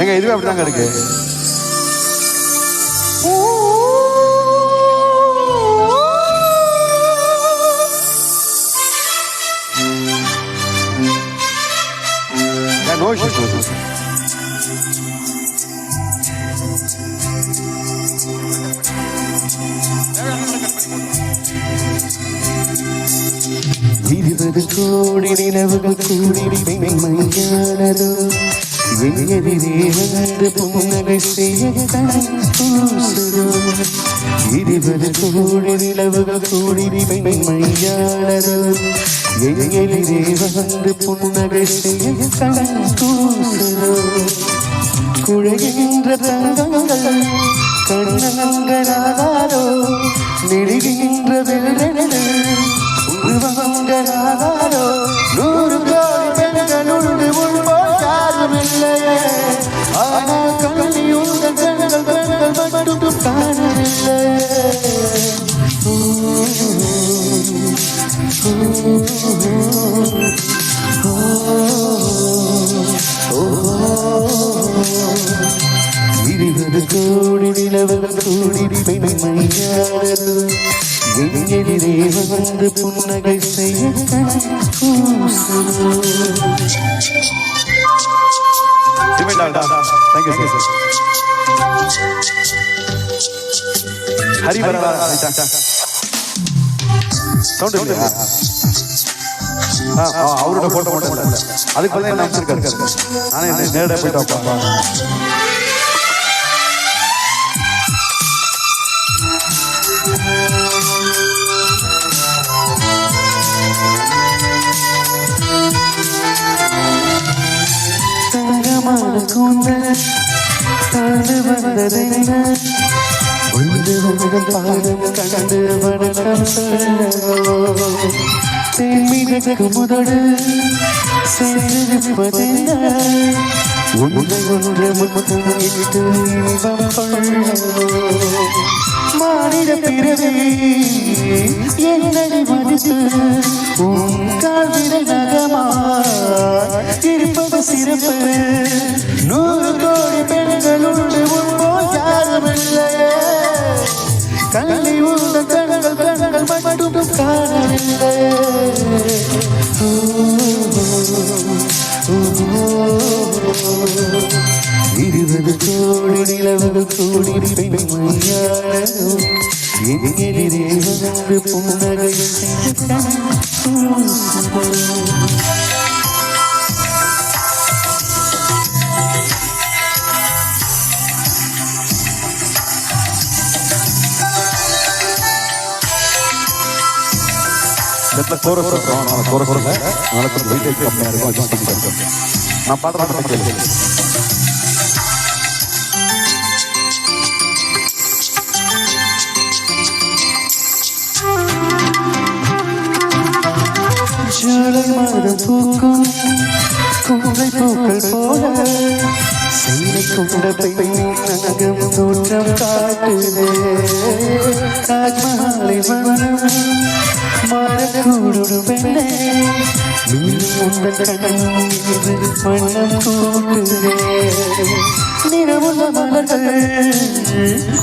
எங்க இதுவே அப்படிதாங்க இருக்கு. No issues, no issues. இருபது கோடி நிலவுகள் கூடி மையானதோ எதிரே வந்து புன்னகை செய்ய பூசுதோ. 20 கோடி நிலவுகள் கூடி மையானதோ எதிரே வந்து புன்னகை செய்ய பூசுதோ. குழைகின்ற தங்கங்கள் கண்ணங்களாகாதோ நெடுகின்ற வெள்ளங்கள் உருவங்களாகாதோ. 100 கோடி பெண்களுண்டு உள்போல் யாரும் இல்லையே. ஆனால் கண்ணியுள்ள கண்கள் பெண்கள் மட்டும் காணவில்லையே. இருபது கோடி நிலவுகள் கூடி மையானது எதிரே வந்து புன்னகை செய்ய ஹரி அவரோட போட்டோ மட்டும் அதுக்கு பதில் என்ன அமைச்சிருக்காரு. நானே நேரடியாக போயிட்டு தங்கமான கூந்தல் தாழ்ந்து வந்ததென்ன ஒன்று உங்கள் பாதம் கண்டு வணக்கம் சொல்லவோ. தேன்மிதற்கு முதடு சேர்ந்திருப்பதென்ன ஒன்றை ஒன்று முத்தம் இட்டு இன்பம் கொள்ளவோ. மாநில பிறவி என்னை மதித்து உன் காவிர நகமா இருப்பது சிறப்பு. 100 கோடி பெண்களுண்டு உள்போல் யாரும் இல்லையே. கண்ணி உள்ள கண்கள் கண்கள் மட்டும் காணவில்லையே. 20 கோடி நிலவுகள் கூடி மையானதோ எதிரே வந்து புன்னகை செய்ய நான் பாடுறேன். ஜூலை மாதம் பூக்கும் கூடை பூக்கள் போல செய்தி கொண்ட பெண்ணின் நகம் தோற்றம் காட்டுதே. தாஜ்மஹாலை வனம் மாறக்கூடும் பெண்ணே மீண்டும் உங்கள் கண்ணில் வண்ணம் கூட்டுதே. நிறமுள்ள மலர்கள்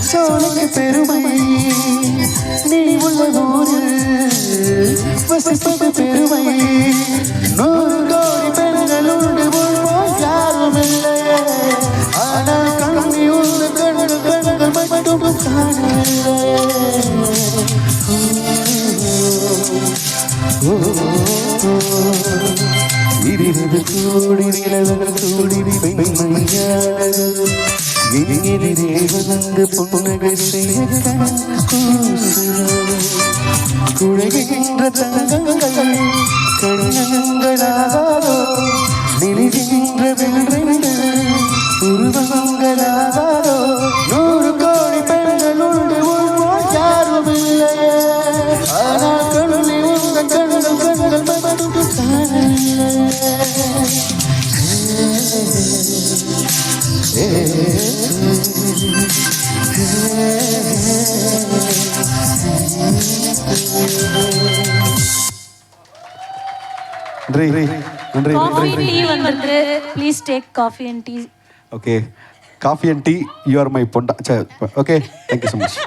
சோலைக்கு பெருமை நீ உள்ள ஊரில் வசிப்பது பெருமை. 100 கோடி பெண்களுண்டு உள்போல் யாரும் இல்லையே. ஆனால் கண்ணி உள்ள கண்கள் கண்கள் மட்டும் காணவில்லையே. 20 கோடி நிலவுகள் கூடி மையானது எதிரே வந்து புன்னகை செய்ய குழைகின்ற தங்கங்கள் கண்ணங்களாகாதோ நெடுகின்ற வெள்ளங்கள் உருவங்களாகாதோ. 100 கோடி பெண்களுண்டு உள்போல் யாரும் இல்லையே. ஆனால் கண்ணி உள்ள கண்கள் கண்கள் மட்டும் காணவில்லையே. நன்றி நன்றி காஃபி நன்றி டீ வந்திருக்கு. Please take coffee and tea. Okay coffee and tea you are my Paonta. Okay thank you so much.